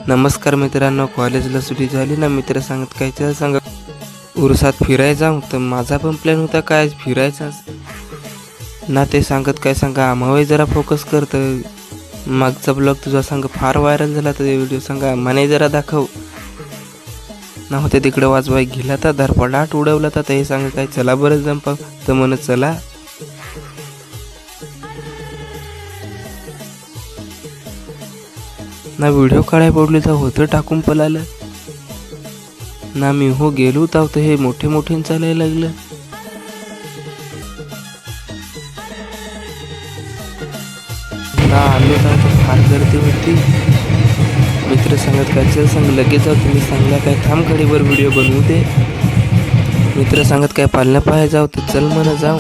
नमस्कार मित्रांनो, कॉलेजला सुट्टी झाली ना, मित्र सांगत काय सांगा उरसात फिरायला जाऊ. तर माझा पण प्लॅन होता काय फिरायचा ना. ते सांगत काय सांगा आम्हावर जरा फोकस करतं. मागचा ब्लॉग तुझा सांग फार व्हायरल झाला, तर व्हिडिओ सांगा मने जरा दाखव ना. होते तिकडे वाजवाय गेला तर धरपडाट उडवला तर हे सांग काय चला बरं जंप तर म्हणत चला ना. व्हिडिओ काढाय पडली तर होतं टाकून पळालं ना. मी हो गेलो तर हे मोठे मोठे चालायला लागलं ना. आलो तर फार गर्दी होती. मित्र सांगत काय चल सांग लगेच जाऊ. तुम्ही सांगला काय थांब घडीवर व्हिडिओ बनवू दे. मित्र सांगत काय पालना पाहायला जाऊ तर चल म्हणा जाऊ.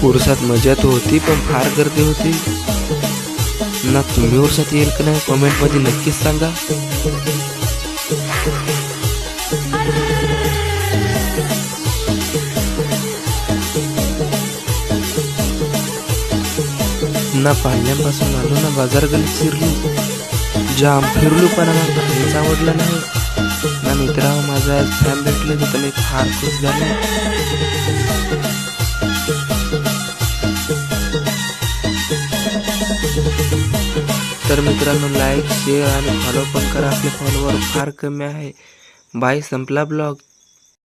उरसात मजा तर होती पण फार गर्दी होती ना. तुम्ही उरसात येईल का नाही कमेंट मध्ये नक्कीच सांगा. ना पाल्यापासून आलो ना, बाजार गलीत शिरलो, जाम फिरलो पण मला काहीच आवडलं नाही ना. मित्रा माझा आज फॅन भेटले तर मी फार खुश झालो. तर मित्रांनो लाईक शेअर आणि फॉलो पण करा. आपले फॉलोवर फार कमी आहे. बाय, संपला ब्लॉग.